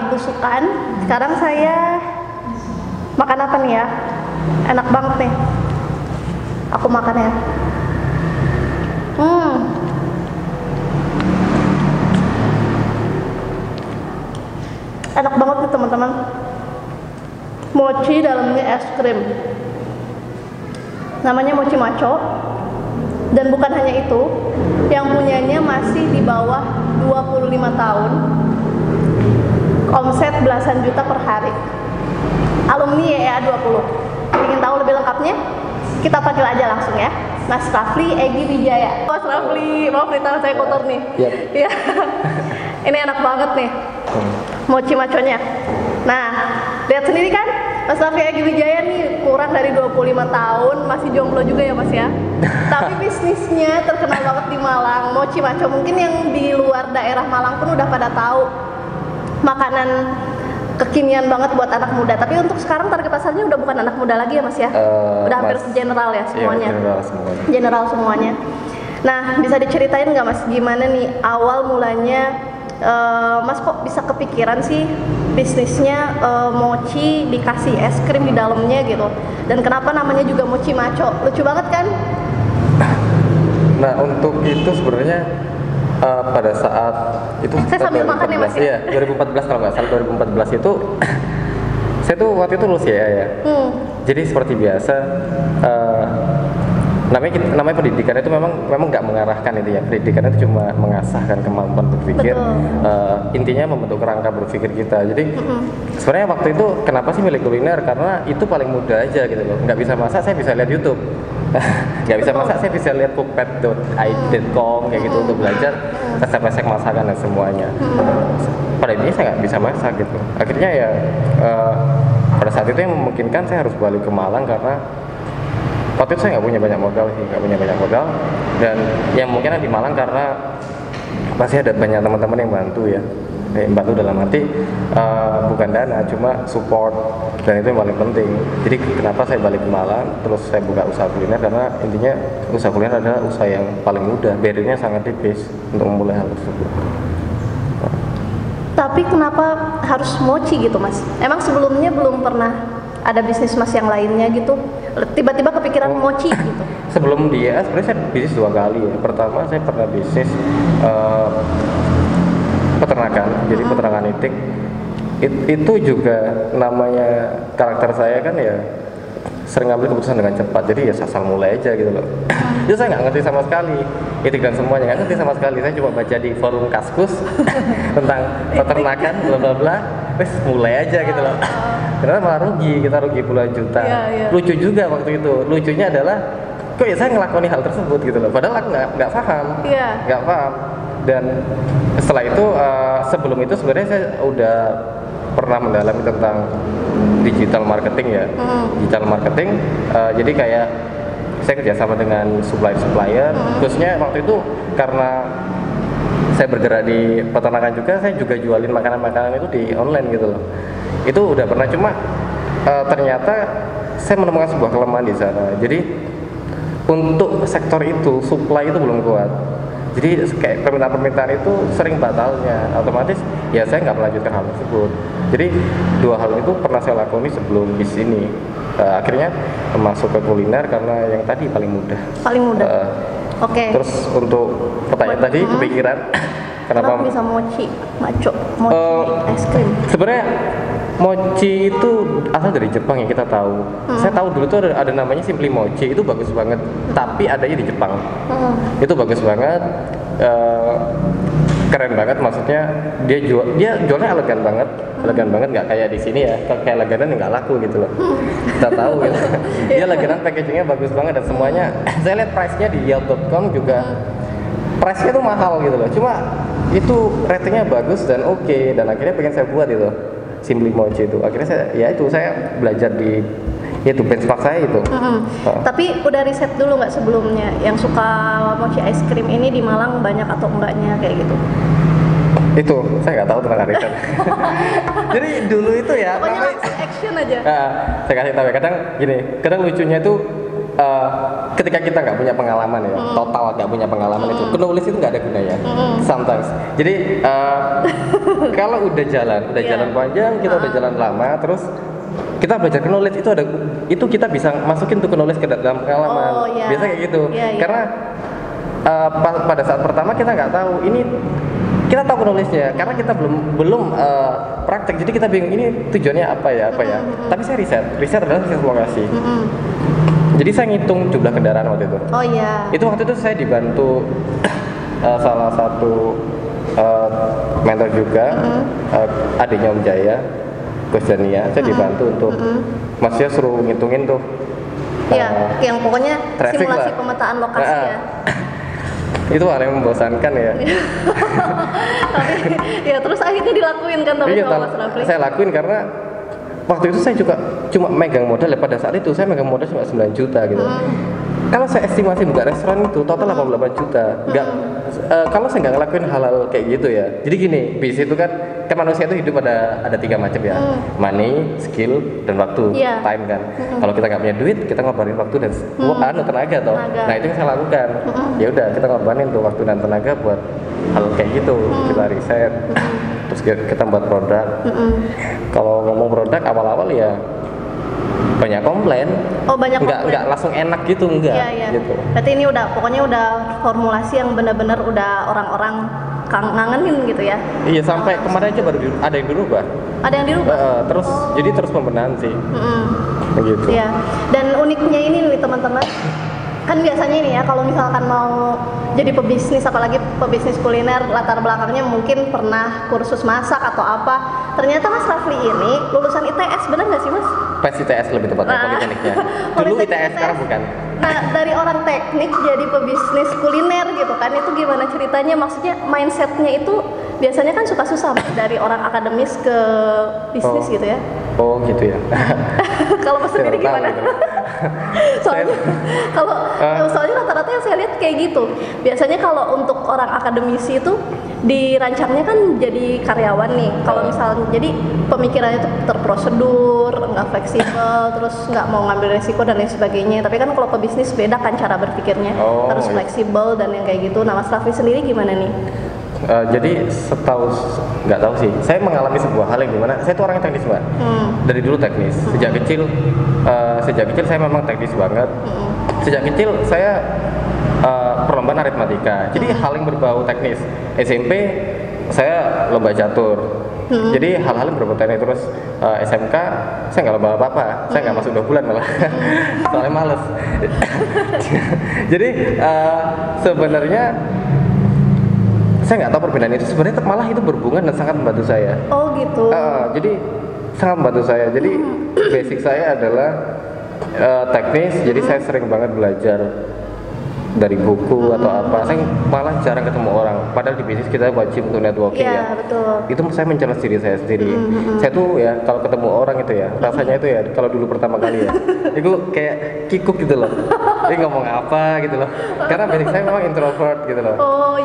belusukan. Sekarang saya makan apa nih ya? Enak banget nih. Aku makan ya. Enak banget nih teman-teman. Mochi dalamnya es krim. Namanya Mochi Macho. Dan bukan hanya itu, yang punyanya masih di bawah 25 tahun. Omset belasan juta per hari. Alumni YEA 20. Ingin tahu lebih lengkapnya? Kita panggil aja langsung ya. Mas Rafli Egy Wijaya. Mas Rafli, maaf nih tangan saya kotor nih. Iya. Ini enak banget nih. Mochi Machonya. Nah, lihat sendiri kan? Mas Rafli Egy Wijaya nih kurang dari 25 tahun, masih jomblo juga ya Mas ya. Tapi bisnisnya terkenal banget di Malang. Mochi Macho mungkin yang di luar daerah Malang pun udah pada tahu. Makanan kekinian banget buat anak muda. Tapi untuk sekarang target pasarnya udah bukan anak muda lagi ya Mas ya. Udah hampir general ya semuanya. Iya, general semuanya. Nah, bisa diceritain nggak Mas gimana nih awal mulanya Mas kok bisa kepikiran sih bisnisnya mochi dikasih es krim di dalamnya gitu, dan kenapa namanya juga Mochi Macho? Lucu banget kan? Nah, untuk itu sebenarnya pada saat itu saya sambil makan ya Mas ya? Iya, 2014 kalau nggak salah, 2014 itu saya tuh waktu itu lulus ya. Jadi seperti biasa namanya pendidikan itu memang nggak mengarahkan itu ya. Pendidikan itu cuma mengasahkan kemampuan berpikir, intinya membentuk kerangka berpikir kita. Jadi sebenarnya waktu itu kenapa sih milih kuliner, karena itu paling mudah aja gitu loh. Nggak bisa masak, saya bisa lihat YouTube. Nggak bisa masak, saya bisa lihat cookpad.id.com kayak gitu untuk belajar resep-resep masakan dan semuanya. Pada intinya saya nggak bisa masak gitu. Akhirnya ya pada saat itu yang memungkinkan saya harus balik ke Malang, karena waktu itu saya nggak punya banyak modal, dan yang mungkin di Malang karena masih ada banyak teman-teman yang bantu ya. Bantu dalam arti bukan dana, cuma support, dan itu yang paling penting. Jadi kenapa saya balik ke Malang terus saya buka usaha kuliner, karena intinya usaha kuliner adalah usaha yang paling mudah, barrier-nya sangat tipis untuk memulai hal tersebut. Tapi kenapa harus mochi gitu Mas? Emang sebelumnya belum pernah ada bisnis Mas yang lainnya gitu? Tiba-tiba kepikiran mochi gitu? Sebelum dia, sebenarnya saya bisnis 2 kali ya. Pertama saya pernah bisnis peternakan, jadi peternakan itik. Itu juga namanya karakter saya kan ya sering ngambil keputusan dengan cepat, jadi ya asal mulai aja gitu loh. Jadi saya nggak ngerti sama sekali itik dan semuanya, nggak ngerti sama sekali. Saya cuma baca di forum Kaskus tentang peternakan bla bla bla, terus mulai aja gitu loh. Karena malah kita rugi puluhan juta. Lucu juga waktu itu, lucunya adalah kok ya saya ngelakoni hal tersebut gitu loh, padahal aku nggak paham. Dan setelah itu sebelum itu sebenarnya saya udah pernah mendalami tentang digital marketing ya. Digital marketing, jadi kayak saya kerjasama dengan supplier, khususnya waktu itu karena saya bergerak di peternakan juga, saya juga jualin makanan-makanan itu di online gitu loh. Itu udah pernah, cuma ternyata saya menemukan sebuah kelemahan di sana. Jadi untuk sektor itu supply itu belum kuat. Jadi kayak permintaan itu sering batalnya, otomatis ya saya nggak melanjutkan hal tersebut. Jadi 2 hal itu pernah saya lakoni sebelum di sini. Akhirnya masuk ke kuliner karena yang tadi paling mudah. Oke. Terus untuk pertanyaan tadi kepikiran kenapa bisa mochi es krim? Sebenarnya mochi itu asal dari Jepang ya, kita tahu. Saya tahu dulu tuh ada namanya Simply Mochi, itu bagus banget. Tapi adanya di Jepang. Itu bagus banget, keren banget. Maksudnya dia jualnya elegan banget, nggak kayak di sini ya. Kayak eleganan nggak laku gitu loh. Kita tahu gitu. Dia eleganan, packagingnya bagus banget dan semuanya. Saya lihat price-nya di Yelp.com juga. Price-nya tuh mahal gitu loh. Cuma itu ratingnya bagus dan oke, dan akhirnya pengen saya buat itu. Simply Mochi itu akhirnya saya belajar di itu benchmark saya itu. Tapi udah riset dulu nggak sebelumnya yang suka mochi ice cream ini di Malang banyak atau enggaknya kayak gitu? Itu saya nggak tahu tentang riset. Jadi dulu itu ya pokoknya langsung action aja. Saya kasih tahu ya, kadang lucunya itu ketika kita nggak punya pengalaman ya, total nggak punya pengalaman itu, nulis itu nggak ada gunanya. Sometimes. Jadi kalau udah jalan panjang, kita udah jalan lama, terus kita belajar nulis itu kita bisa masukin tuh nulis ke dalam pengalaman. Biasa kayak gitu. Karena pada saat pertama kita nggak tahu ini. Kita tahu penulisnya karena kita belum praktek, jadi kita bingung ini tujuannya apa ya. Tapi saya riset adalah riset lokasi. Jadi saya ngitung jumlah kendaraan waktu itu. Itu waktu itu saya dibantu salah satu mentor juga, adiknya Om Jaya, Gus Dania. Saya dibantu untuk maksudnya suruh ngitungin tuh. Yang pokoknya simulasi pemetaan lokasi ya. Itu hal yang membosankan ya. Tapi ya terus akhirnya dilakuin kan sama Mas Rafli. Saya lakuin karena waktu itu saya juga cuma megang modal ya, pada saat itu saya megang modal cuma 9 juta gitu. Kalau saya estimasi buka restoran itu total 88 juta. Kalau saya nggak ngelakuin hal-hal kayak gitu ya. Jadi gini, bisnis itu kan manusia itu hidup ada 3 macam ya. Money, skill, dan waktu, time kan. Kalau kita nggak punya duit, kita ngorbanin waktu dan tenaga toh. Nah itu yang saya lakukan. Ya udah, kita ngorbanin tuh waktu dan tenaga buat hal kayak gitu. Kita riset, terus kita buat produk. Kalau ngomong produk awal-awal ya banyak komplain. Nggak langsung enak gitu, gitu. Berarti ini pokoknya udah formulasi yang benar-benar udah orang-orang ngangenin gitu ya. Iya, sampai kemarin aja baru ada yang dirubah. Ada yang dirubah? Jadi terus pembenahan sih. Gitu. Iya. Dan uniknya ini nih teman-teman, kan biasanya ini ya kalau misalkan mau jadi pebisnis, apalagi pebisnis kuliner, latar belakangnya mungkin pernah kursus masak atau apa. Ternyata Mas Rafli ini lulusan ITS, benar nggak sih Mas? Pas ITS lebih tepatnya, politekniknya. Dulu ITS, sekarang bukan. Nah, dari orang teknik jadi pebisnis kuliner gitu kan, itu gimana ceritanya? Maksudnya mindsetnya itu biasanya kan suka susah dari orang akademis ke bisnis gitu ya. Oh gitu ya. Kalau Mas sendiri gimana? Soalnya rata-rata yang saya lihat kayak gitu. Biasanya kalau untuk orang akademisi itu dirancangnya kan jadi karyawan nih. Kalau misalnya jadi pemikirannya itu terprosedur, nggak fleksibel, terus nggak mau ngambil resiko dan lain sebagainya. Tapi kan kalau pebisnis beda kan cara berpikirnya, harus fleksibel dan yang kayak gitu. Nah Mas Rafli sendiri gimana nih? Jadi nggak tahu sih. Saya mengalami sebuah hal yang dimana saya tuh orang yang teknis mbak. Dari dulu teknis. Sejak kecil saya memang teknis banget. Sejak kecil saya perlombaan aritmatika. Jadi hal yang berbau teknis. SMP saya lomba catur. Jadi hal-hal yang berbau teknis. Terus SMK saya nggak lomba apa-apa. Saya nggak masuk 2 bulan malah. Soalnya males. Jadi sebenarnya saya nggak tahu perbedaan itu, sebenarnya malah itu berhubungan dan sangat membantu saya. Oh gitu. Jadi sangat membantu saya. Jadi basic saya adalah teknis. Jadi saya sering banget belajar dari buku atau apa. Saya malah jarang ketemu orang. Padahal di bisnis kita wajib untuk networking ya. Betul. Itu saya men-challenge diri saya sendiri. Saya tuh ya kalau ketemu orang itu ya rasanya itu ya kalau dulu pertama kali ya, itu kayak kikuk gitu loh. Ini ngomong apa gitu loh. Karena basic saya memang introvert gitu loh.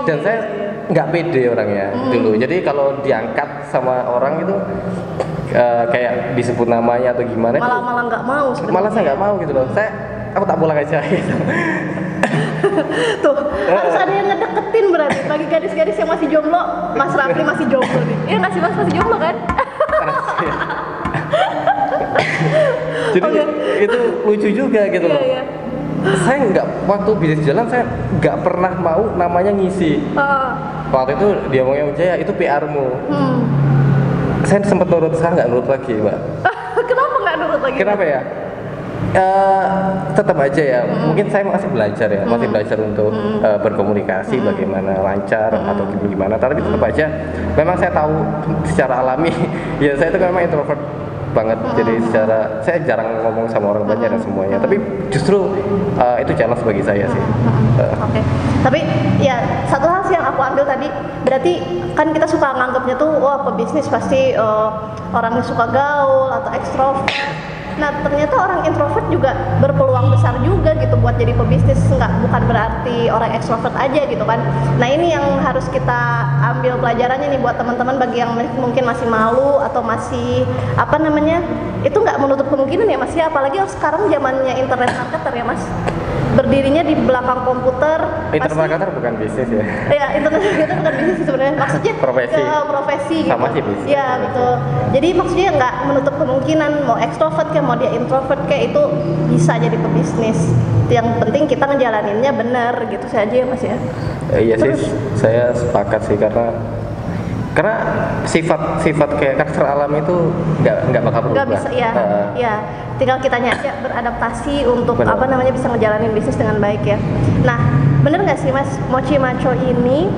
Dan saya nggak pede orangnya dulu. Jadi kalau diangkat sama orang itu kayak disebut namanya atau gimana, malah nggak mau. Malah saya nggak mau gitu loh. Aku tak pulang aja gitu. Tuh, harus ada yang ngedeketin berarti. Bagi gadis-gadis yang masih jomblo, Mas Rafli masih jomblo nih. Iya nggak sih Mas, masih jomblo kan? Jadi itu lucu juga gitu loh. Saya waktu bisnis jalan saya nggak pernah mau namanya ngisi. Waktu itu dia ngomongnya Jaya itu PR-mu. Saya sempat nurut, sekarang nggak nurut lagi mbak. Kenapa nggak nurut lagi? Kenapa ya? Tetap aja ya, mungkin saya masih belajar ya, masih belajar untuk berkomunikasi bagaimana lancar atau gimana. Tapi tetap aja, memang saya tahu secara alami, ya saya itu memang introvert banget. Jadi saya jarang ngomong sama orang banyak dan semuanya. Tapi justru itu challenge bagi saya sih. Oke. Tapi ya satu hal sih yang aku ambil tadi, berarti kan kita suka nganggapnya tuh wah pebisnis pasti orangnya suka gaul atau ekstrovert. Nah ternyata orang introvert juga berpeluang besar juga gitu buat jadi pebisnis, bukan berarti orang ekstrovert aja gitu kan. Nah ini yang harus kita ambil pelajarannya nih buat teman-teman bagi yang mungkin masih malu atau masih itu nggak menutup kemungkinan ya mas ya, apalagi sekarang zamannya internet marketer ya mas, berdirinya di belakang komputer. Internet marketer bukan bisnis ya? Ya internet marketer bukan bisnis sebenarnya, maksudnya profesi gitu. Sama sih bisnis. Ya betul. Jadi maksudnya nggak menutup kemungkinan mau ekstrovert kayak mau dia introvert kayak itu bisa jadi pebisnis. Yang penting kita ngejalaninnya benar gitu saja ya mas ya. Iya sih, saya sepakat sih karena sifat kayak karakter alam itu nggak bakal berubah. Nggak bisa ya. Tinggal kitanya aja beradaptasi untuk bisa ngejalanin bisnis dengan baik ya. Nah, bener nggak sih mas, Mochi Macho ini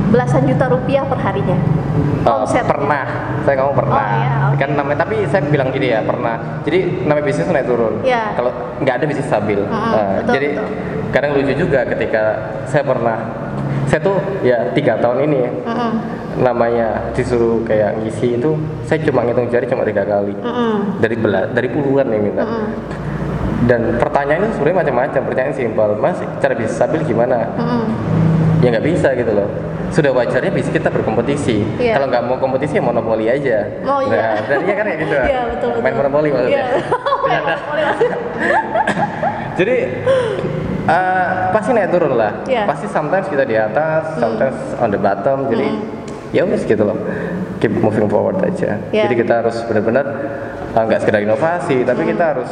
belasan juta rupiah per harinya? Pernah, saya ngomong pernah. Oh, iya, okay. Kan namanya, tapi saya bilang gini ya, pernah. Jadi namanya bisnis itu naik turun. Yeah. Kalau nggak ada bisnis stabil. Betul, jadi kadang lucu juga ketika saya tuh ya 3 tahun ini ya, namanya disuruh kayak ngisi itu, saya cuma ngitung jari cuma 3 kali dari puluhan yang minta. Dan pertanyaan itu sebenarnya macam-macam, pertanyaan simpel, mas cara bisnis stabil gimana? Ya nggak bisa gitu loh. Sudah wajarnya bisnis kita berkompetisi. Kalau nggak mau kompetisi ya monopoli aja. Iya. Dan iya kan kayak gitu. Iya betul. Main monopoli maksudnya. Jadi pasti naik turun lah. Pasti sometimes kita di atas, sometimes on the bottom. Jadi ya wis gitu loh. Keep moving forward aja. Jadi kita harus benar-benar nggak sekedar inovasi, tapi kita harus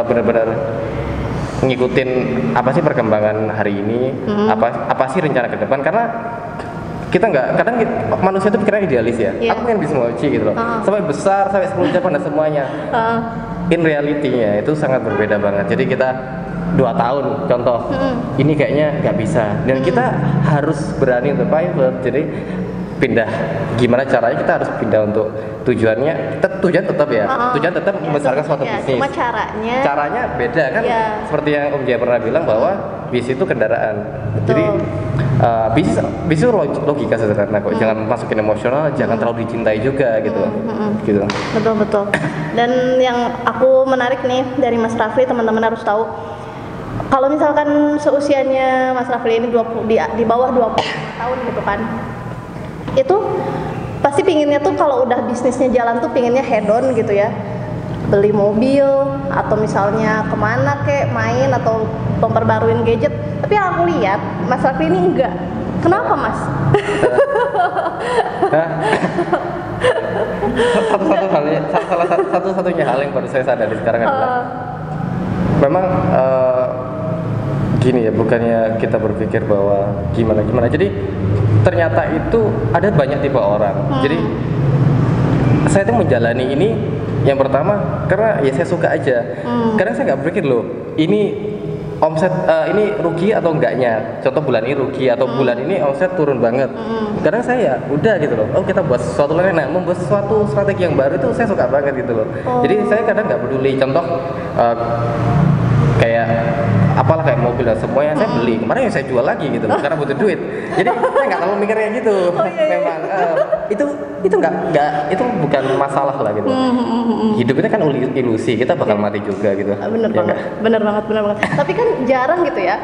benar-benar ngikutin apa sih perkembangan hari ini, apa sih rencana ke depan, karena kita kadang manusia itu pikirannya idealis ya. Aku pengen bisa Mochi gitu loh, sampai besar, sampai 10 cabang dan semuanya. In reality-nya itu sangat berbeda banget. Jadi kita 2 tahun contoh, ini kayaknya nggak bisa, dan kita harus berani untuk pivot. Jadi pindah, gimana caranya kita harus pindah untuk tujuan tetap ya, tujuan tetap membesarkan suatu bisnis. Cuma caranya beda kan, seperti yang Om Jaya pernah bilang bahwa bisnis itu kendaraan. Betul. Jadi bisnis logika sederhana kok, jangan masukin emosional, jangan terlalu dicintai juga gitu. Gitu. Betul. Dan yang aku menarik nih dari Mas Rafli, teman-teman harus tahu, kalau misalkan seusianya Mas Rafli ini di bawah 20 tahun gitu kan, itu pasti pinginnya tuh kalau udah bisnisnya jalan tuh pinginnya head on gitu ya, beli mobil atau misalnya kemana kek main atau memperbaruin gadget. Tapi yang aku lihat Mas Rafli ini enggak. Kenapa mas? Satu-satunya hal yang baru saya sadari sekarang adalah memang gini ya, bukannya kita berpikir bahwa gimana. Jadi ternyata itu ada banyak tipe orang. Jadi saya tuh menjalani ini yang pertama karena ya saya suka aja. Kadang saya nggak berpikir loh, ini omset ini rugi atau enggaknya. Contoh bulan ini rugi atau bulan ini omset turun banget. Kadang saya udah gitu loh, oh kita buat sesuatu lain, membuat sesuatu strategi yang baru itu saya suka banget gitu loh. Jadi saya kadang nggak peduli. Contoh kayak apalah kayak mobil dan semuanya saya beli, kemarin saya jual lagi gitu loh, karena butuh duit. Jadi saya nggak terlalu mikir kayak gitu. Memang itu nggak itu bukan masalah lah gitu. Hidup itu kan ilusi, kita bakal mati juga gitu. Bener banget. Tapi kan jarang gitu ya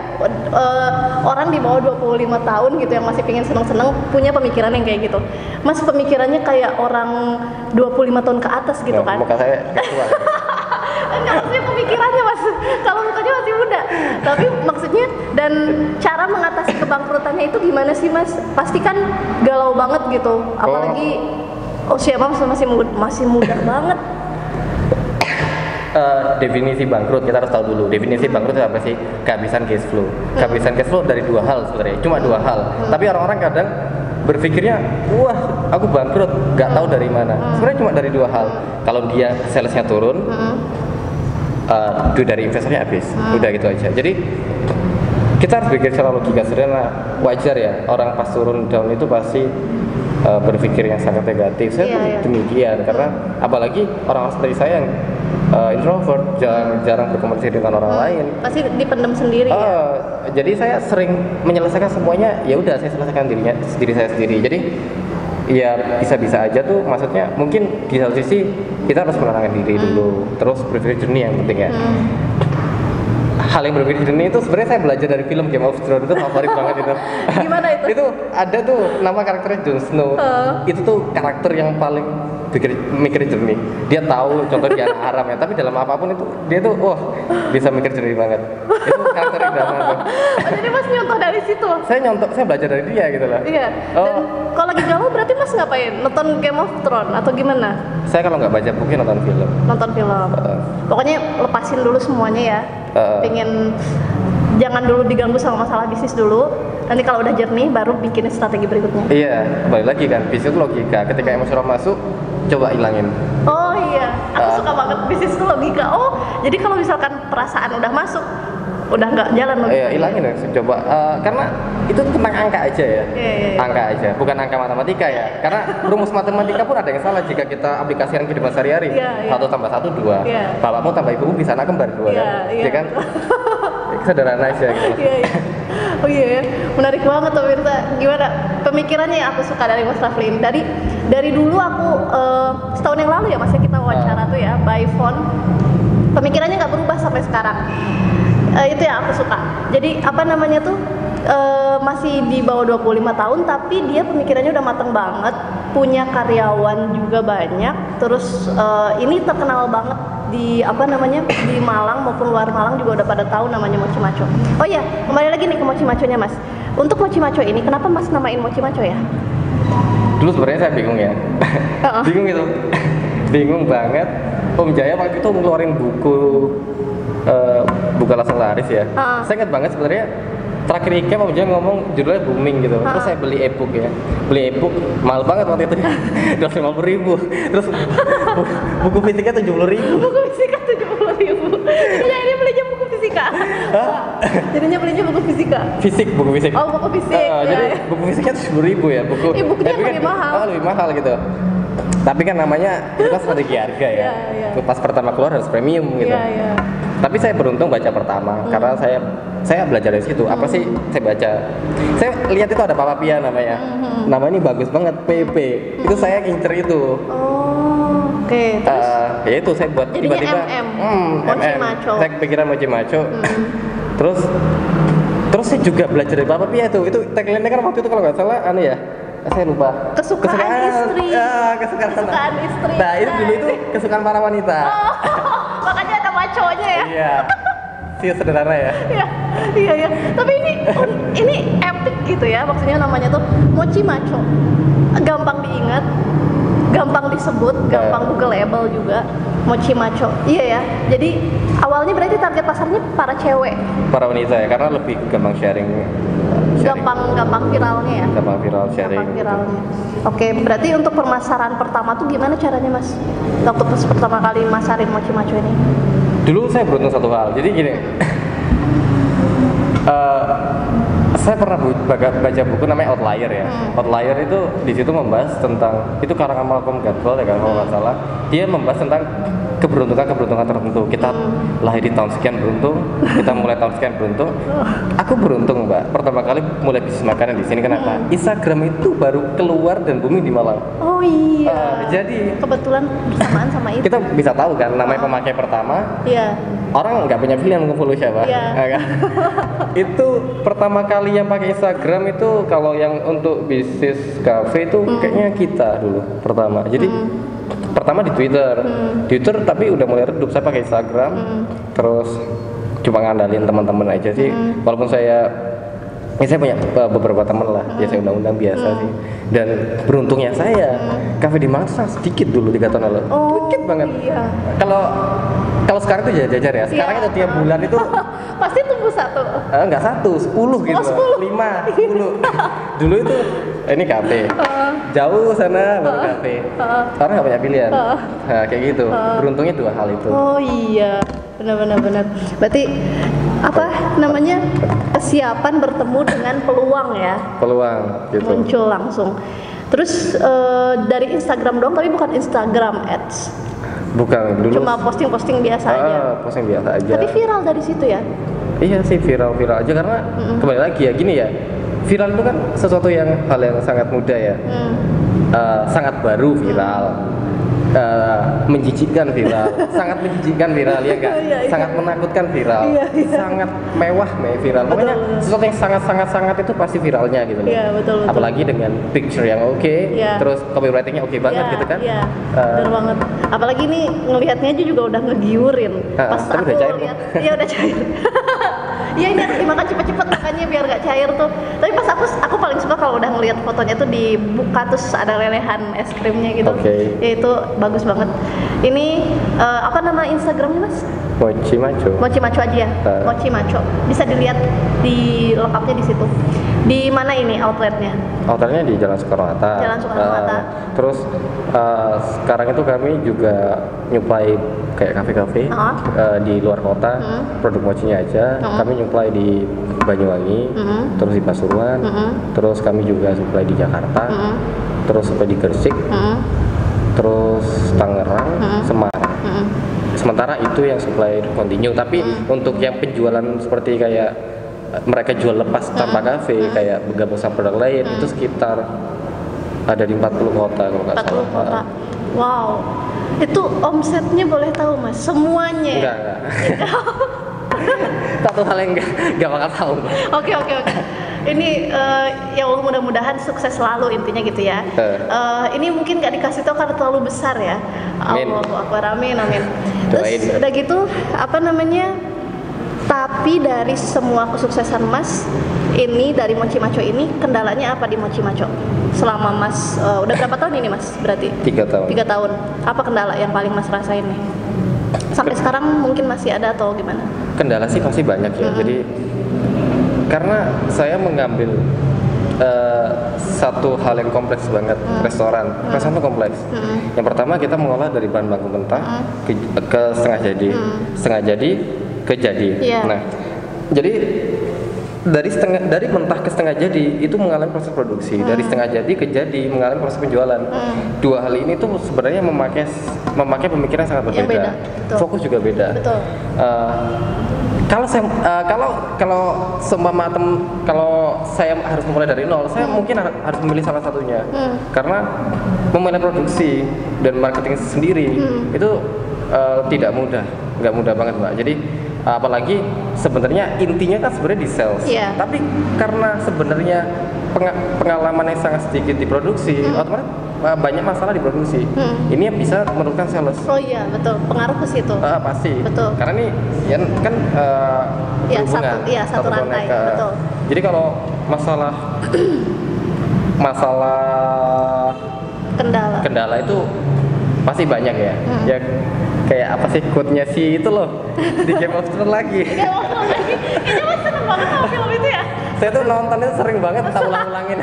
orang di bawah 25 tahun gitu yang masih pingin seneng-seneng punya pemikiran yang kayak gitu. Mas pemikirannya kayak orang 25 tahun ke atas gitu kan. Muka saya kayak tua. Enggak, maksudnya pemikirannya mas, kalau mukanya masih muda. Tapi maksudnya, dan cara mengatasi kebangkrutannya itu gimana sih mas? Pasti kan galau banget gitu, apalagi siapa masih muda banget. Definisi bangkrut kita harus tahu dulu. Definisi bangkrut itu apa sih? Kehabisan cash flow. Kehabisan cash flow dari 2 hal sebenarnya, cuma 2 hal. Tapi orang-orang kadang berpikirnya, wah aku bangkrut, nggak tahu dari mana. Sebenarnya cuma dari 2 hal. Kalau dia salesnya turun, duit dari investornya habis, udah gitu aja. Jadi kita harus berpikir secara logika sederhana. Wajar ya orang pas turun down itu pasti berpikir yang sangat negatif. Saya pun demikian, karena apalagi orang seperti saya yang introvert, jarang berkomunikasi dengan orang lain, pasti dipendam sendiri ya? Jadi saya sering menyelesaikan semuanya, ya udah saya selesaikan diri saya sendiri. Jadi ya bisa-bisa aja tuh, maksudnya mungkin di satu sisi kita harus menenangkan diri dulu, terus berpikir jernih yang penting ya. Hal yang berpikir jernih itu sebenarnya saya belajar dari film Game of Thrones, itu favorit banget itu. Gimana itu? Itu ada tuh nama karakternya Jon Snow. Itu tuh karakter yang paling mikir jernih. Dia tahu contoh dia anak haram ya, tapi dalam apapun itu dia tuh bisa mikir jernih banget. Itu karakter yang drama tuh. Jadi Mas nyontoh dari situ? Saya belajar dari dia gitu lah. Iya. Dan kalau lagi galau berarti Mas ngapain? Nonton Game of Thrones atau gimana? Saya kalau nggak baca buku nonton film. Nonton film. Pokoknya lepasin dulu semuanya ya. Pengen jangan dulu diganggu sama masalah bisnis dulu. Nanti kalau udah jernih baru bikin strategi berikutnya. Iya, balik lagi kan, bisnis itu logika. Ketika emosional masuk, coba hilangin. Oh iya, aku suka banget bisnis itu logika. Oh, jadi kalau misalkan perasaan udah masuk, udah nggak jalan logika. Iya, hilangin ya. Coba karena itu tentang angka aja ya. Iya. Angka aja, bukan angka matematika ya. Karena rumus matematika pun ada yang salah jika kita aplikasikan kehidupan sehari-hari. 1 tambah 1 2. Bapakmu tambah ibumu bisa anak kembar 2 kan. Iya kan? Sederhana aja gitu. Iya. Oh iya, menarik banget tuh pemirsa. Gimana pemikirannya yang aku suka dari Mas Rafli ini? Dari dulu aku setahun yang lalu ya Mas ya kita wawancara tuh ya by phone. Pemikirannya nggak berubah sampai sekarang. Itu yang aku suka. Jadi apa namanya tuh masih di bawah 25 tahun tapi dia pemikirannya udah mateng banget, punya karyawan juga banyak. Terus ini terkenal banget di di Malang maupun luar Malang juga udah pada tahu namanya Mochi Macho. Oh iya, kembali lagi nih ke Mochi Macho-nya Mas. Untuk Mochi Macho ini kenapa Mas namain Mochi Macho ya? Dulu sebenarnya saya bingung ya. Bingung itu. Bingung banget. Om Jaya waktu itu ngeluarin buku bukan langsung laris ya. Saya ingat banget sebenarnya terakhir IKEA Om Jaya ngomong judulnya booming gitu. Terus saya beli e-book ya. Beli e-book mahal banget waktu itu. 250.000. Terus buku fisiknya 70.000. Buku fisika 70.000. Jadinya ini belinya buku fisika. Jadinya belinya buku fisika. Buku fisik. Oh, buku fisik. Jadi buku fisiknya 70.000 ya. Bukunya lebih mahal. Lebih mahal gitu. Tapi kan namanya itu kan strategi harga ya. Pas pertama keluar harus premium gitu. Tapi saya beruntung baca pertama karena saya belajar dari situ. Apa sih saya baca? Saya lihat itu ada Papa Pia namanya. Nama ini bagus banget, PP. Itu saya ngincer itu. Oh, oke. Ya itu saya buat tiba-tiba Mochi Macho. Saya kepikiran Mochi Macho. Terus saya juga belajar dari Papa Pia itu. Itu tagline-nya kan waktu itu kalau nggak salah ya. Saya lupa. Kesukaan istri. Kesukaan istri. Nah, itu dulu itu kesukaan para wanita. Makanya ada maconya ya. Iya. Sederhana ya. Iya. Tapi ini epic gitu ya. Maksudnya namanya tuh Mochi Macho. Gampang diingat, gampang disebut, gampang Googleable juga. Mochi Macho. Iya ya. Jadi awalnya berarti target pasarnya para cewek. Para wanita ya, karena lebih gampang sharing. Gampang viralnya ya. Gampang viral sharing. Gampang viralnya. Oke, berarti untuk pemasaran pertama tuh gimana caranya Mas? Waktu pertama kali masarin Mochi Macho ini? Dulu saya beruntung satu hal. Jadi gini. Saya pernah baca buku namanya Outlier ya. Outlier itu di situ membahas tentang itu karangan Malcolm Gladwell ya kalau nggak salah. Dia membahas tentang keberuntungan tertentu. Kita lahir di tahun sekian beruntung, kita mulai tahun sekian beruntung. Aku beruntung Mbak. Pertama kali mulai bisnis makanan di sini. Kenapa? Instagram itu baru keluar dan booming di Malang. Oh iya. Jadi kebetulan bersamaan sama itu. Kita bisa tahu kan namanya pemakai pertama. Iya. Orang nggak punya pilihan nge-follow siapa. Iya. Itu pertama kali yang pakai Instagram itu kalau yang untuk bisnis cafe itu kayaknya kita dulu pertama. Jadi pertama di Twitter tapi udah mulai redup. Saya pakai Instagram terus cuma ngandalin teman-teman aja sih. Walaupun saya punya beberapa teman lah, ya saya undang-undang biasa sih. Dan beruntungnya saya kafe di Malang sedikit dulu 3 tahun lalu, sedikit banget. Iya. Kalau sekarang itu jajar ya. Sekarang itu tiap bulan itu pasti tumbuh 1. Enggak 1, 10 gitu. 5, 10. Dulu itu ini kafe. Jauh sana baru kafe. Sekarang nggak punya pilihan. Nah, kayak gitu. Beruntungnya 2 hal itu. Oh iya, benar. Berarti apa namanya kesiapan bertemu dengan peluang ya? Peluang gitu. Muncul langsung. Terus dari Instagram doang, tapi bukan Instagram Ads. Bukan, dulu cuma posting-posting biasa aja. Posting biasa aja. Tapi viral dari situ ya? Iya sih, viral aja karena kembali lagi ya gini ya. Viral itu kan sesuatu hal yang sangat mudah ya. sangat baru viral, menjijikkan viral, sangat menjijikkan viral ya enggak, sangat menakutkan viral, sangat mewah viral. Pokoknya sesuatu yang sangat itu pasti viralnya gitu loh. Betul. Apalagi dengan picture yang oke, terus copywritingnya oke banget gitu kan. Bener banget. Apalagi nih ngelihatnya aja juga udah ngegiurin. Pas tapi aku udah cair lihat, iya udah cair. Iya ini harus dimakan cepet-cepet makanya biar gak cair tuh. Tapi pas aku paling suka kalau udah ngelihat fotonya tuh dibuka terus ada lelehan es krimnya gitu. Ya itu bagus banget. Ini apa nama Instagramnya mas? Mochi Macho. Mochi Macho aja ya. Mochi Macho. Bisa dilihat di lengkapnya di situ. Di mana ini outletnya? Outletnya di Jalan Soekarno-Hatta. Jalan Soekarno-Hatta. Terus sekarang itu kami juga nyuplai kayak kafe-kafe di luar kota, produk mochinya aja. Kami nyuplai di Banyuwangi, terus di Pasuruan, terus kami juga supply di Jakarta, terus supply di Gresik, terus Tangerang, Semarang. Sementara itu yang supply continue, tapi untuk yang penjualan seperti kayak mereka jual lepas tanpa kafe, kayak bergabung sama produk lain, itu sekitar ada di 40 kota kalau nggak salah. 40 kota. Wow. Itu omsetnya boleh tahu mas? Semuanya? Enggak. Satu hal yang nggak bakal tahu. Oke. Ini ya Allah mudah-mudahan sukses selalu intinya gitu ya. Ini mungkin nggak dikasih tahu karena terlalu besar ya. Allahu Akbar, amin. Terus udah gitu apa namanya? Tapi dari semua kesuksesan mas ini dari Mochi Macho ini kendalanya apa di Mochi Macho? Selama mas udah berapa tahun ini mas berarti? 3 tahun. 3 tahun. Apa kendala yang paling mas rasain nih? Sampai sekarang mungkin masih ada atau gimana? Kendala sih pasti banyak ya. Jadi karena saya mengambil satu hal yang kompleks banget, restoran itu kompleks. Yang pertama kita mengolah dari bahan baku mentah ke setengah jadi ke jadi. Nah, jadi dari mentah ke setengah jadi itu mengalami proses produksi, dari setengah jadi ke jadi mengalami proses penjualan. Dua hal ini tuh sebenarnya memakai pemikiran sangat berbeda, fokus juga beda. Kalau saya kalau saya harus memulai dari nol, saya mungkin harus memilih salah satunya, karena memulai produksi dan marketing sendiri itu tidak mudah, nggak mudah banget mbak. Jadi apalagi sebenarnya intinya kan sebenarnya di sales, tapi karena sebenarnya pengalaman yang sangat sedikit di produksi, otomatis banyak masalah di produksi. Ini yang bisa menurunkan sales. Oh iya betul, pengaruh ke situ. Pasti. Betul. Karena ini ya kan berhubungan, satu rantai. Betul. Jadi kalau masalah kendala itu pasti banyak ya. Ya kayak apa sih quote-nya si itu loh di Game of Thrones lagi. Game of Thrones lagi. Itu mas seneng banget sama film itu ya. Saya tuh nontonnya sering banget, tak ulang-ulangin.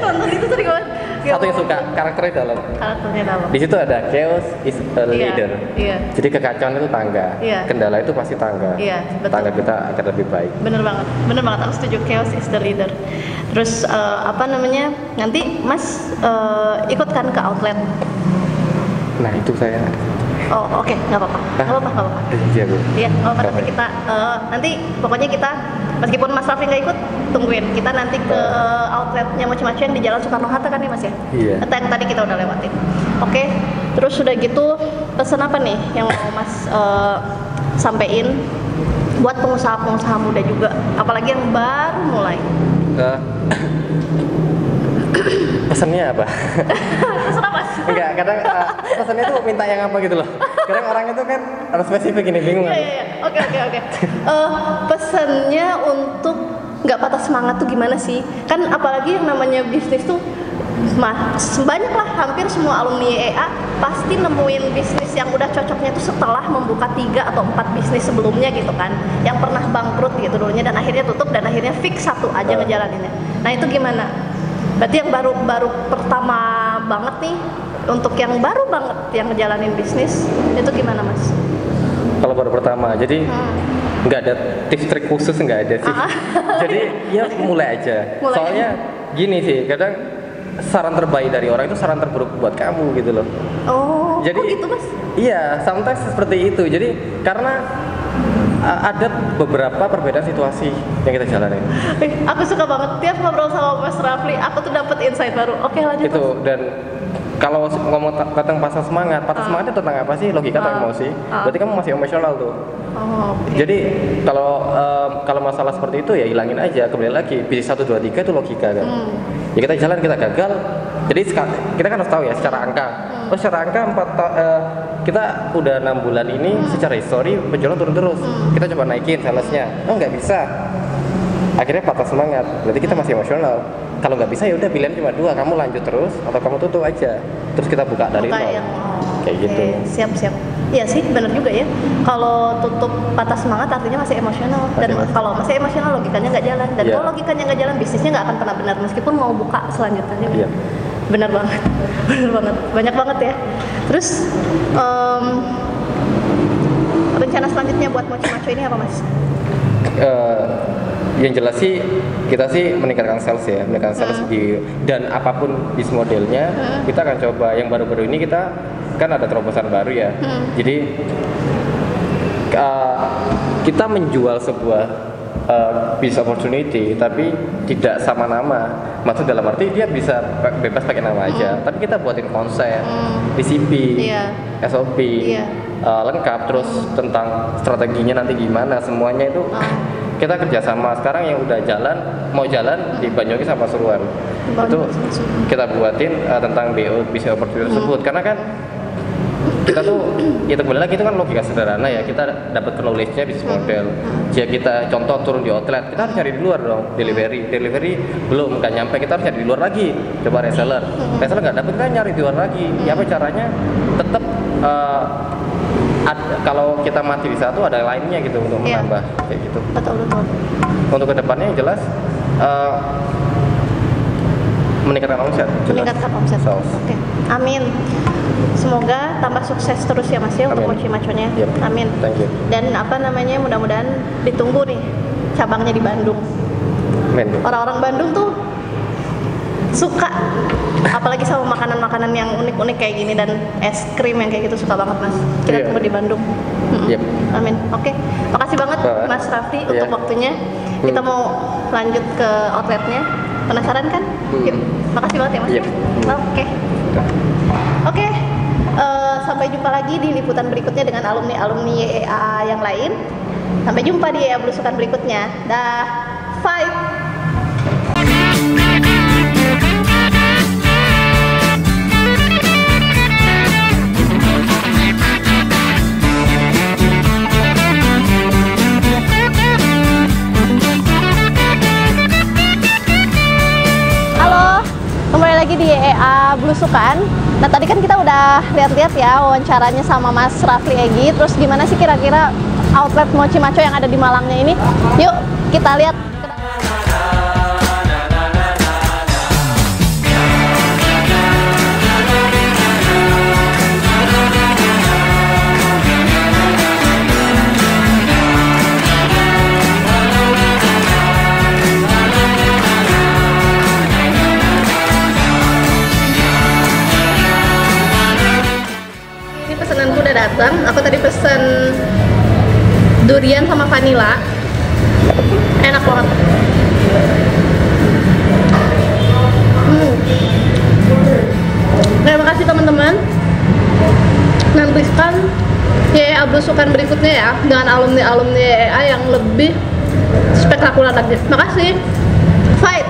Nonton itu sering banget. Satu yang suka karakternya dalam. Di situ ada chaos is a leader. Jadi kekacauan itu tangga. Kendala itu pasti tangga. Tangga kita akan lebih baik. Bener banget. Aku setuju, chaos is the leader. Terus apa namanya? Nanti mas ikut kan ke outlet? Nah itu saya. Oh oke, nggak apa-apa. Iya bu. Iya, nanti kita nanti pokoknya kita meskipun Mas Raffi nggak ikut, tungguin kita nanti ke outletnya Mochi Macho yang di Jalan Soekarno-Hatta kan nih mas ya? Iya. Atau yang tadi kita udah lewatin. Oke, terus udah gitu pesan apa nih yang mau mas sampein buat pengusaha-pengusaha muda juga, apalagi yang baru mulai? Pesannya apa? Pesan apa? Enggak, kadang pesannya tuh minta yang apa gitu loh. Kadang orang itu kan harus spesifik ini, bingung kan? Iya. Oke. Pesannya untuk nggak patah semangat tuh gimana sih? Kan apalagi yang namanya bisnis tuh banyak lah, hampir semua alumni EA pasti nemuin bisnis yang udah cocoknya tuh setelah membuka 3 atau 4 bisnis sebelumnya gitu kan, yang pernah bangkrut gitu dulunya dan akhirnya tutup dan akhirnya fix satu aja ngejalaninnya. Nah itu gimana? Berarti yang baru pertama banget nih, untuk yang baru banget yang ngejalanin bisnis itu gimana mas? Kalau baru pertama, jadi nggak ada tips trik khusus, nggak ada sih. Jadi ya mulai aja. Soalnya gini sih, kadang saran terbaik dari orang itu saran terburuk buat kamu gitu loh. Oh, jadi gitu mas? Iya, sometimes seperti itu. Jadi karena ada beberapa perbedaan situasi yang kita jalani. Aku suka banget tiap ngobrol sama Mas Rafli, aku tuh dapet insight baru. Oke, lanjut. Itu dan kalau ngomong tentang patah semangat itu tentang apa sih? Logika atau emosi? Berarti kamu masih emosional tuh. Jadi kalau masalah seperti itu ya hilangin aja, kembali lagi. Bisnis 1, 2, 3 itu logika kan. Ya kita jalan, kita gagal. Jadi kita kan harus tahu ya secara angka. Oh secara angka kita udah 6 bulan ini secara histori penjualan turun terus. Kita coba naikin salesnya. Oh nggak bisa. Akhirnya patah semangat. Berarti kita masih emosional. Kalau nggak bisa ya udah pilihan cuma 2, kamu lanjut terus atau kamu tutup aja. Terus kita buka dari nol. Kayak gitu. Siap. Iya sih, benar juga ya. Kalau tutup patah semangat artinya masih emosional. Dan kalau masih emosional logikanya nggak jalan. Dan kalau logikanya nggak jalan, bisnisnya nggak akan pernah benar meskipun mau buka selanjutnya. Iya. Benar banget. Banyak banget ya. Terus rencana selanjutnya buat Mochi-Macho ini apa, Mas? Yang jelas sih kita sih meningkatkan sales ya, dan apapun bisnis modelnya kita akan coba. Yang baru-baru ini kita kan ada terobosan baru ya. Jadi kita menjual sebuah business opportunity tapi tidak sama nama. Maksud dalam arti dia bisa bebas pakai nama aja, tapi kita buatin konsep, DCP, SOP, lengkap, terus tentang strateginya nanti gimana, semuanya itu kita kerjasama. Sekarang yang udah mau jalan di Banyuwangi sama Pasuruan itu kita buatin tentang BO business opportunity tersebut, karena kan kita tuh ya kembali lagi itu kan logika sederhana ya, kita dapat knowledge-nya bisnis model. Jika kita contoh turun di outlet, kita harus cari di luar dong, delivery belum nggak nyampe, kita harus cari di luar lagi, coba reseller nggak dapet kan nyari di luar lagi. Ya apa caranya tetap kalau kita mati di satu ada lainnya gitu untuk menambah kayak gitu. Betul. Untuk kedepannya yang jelas meningkatkan omset. Oke. Amin. Semoga tambah sukses terus ya Mas ya untuk Mochi-Macho-nya. Amin. Thank you. Dan mudah-mudahan ditunggu nih cabangnya di Bandung. Amin. Orang-orang Bandung tuh suka apalagi sama makanan-makanan yang unik-unik kayak gini dan es krim yang kayak gitu, suka banget Mas. Kita tunggu di Bandung. Amin. Oke. Makasih banget Mas Rafli untuk waktunya. Kita mau lanjut ke outletnya. Penasaran kan? Yuk. Makasih banget ya Mas. Oke. Sampai jumpa lagi di liputan berikutnya dengan alumni YEA yang lain. Sampai jumpa di YEA Belusukan berikutnya. Dah. Fight. Kembali lagi di YEA Belusukan. Nah tadi kan kita udah lihat-lihat ya wawancaranya sama Mas Rafli Egy. Terus gimana sih kira-kira outlet Mochi-Macho yang ada di Malangnya ini? Yuk kita lihat. Datang, aku tadi pesen durian sama vanila, enak banget. Terima kasih teman-teman. Nantikan YEA Belusukan berikutnya ya dengan alumni YEA yang lebih spektakuler lagi. Makasih. Fight.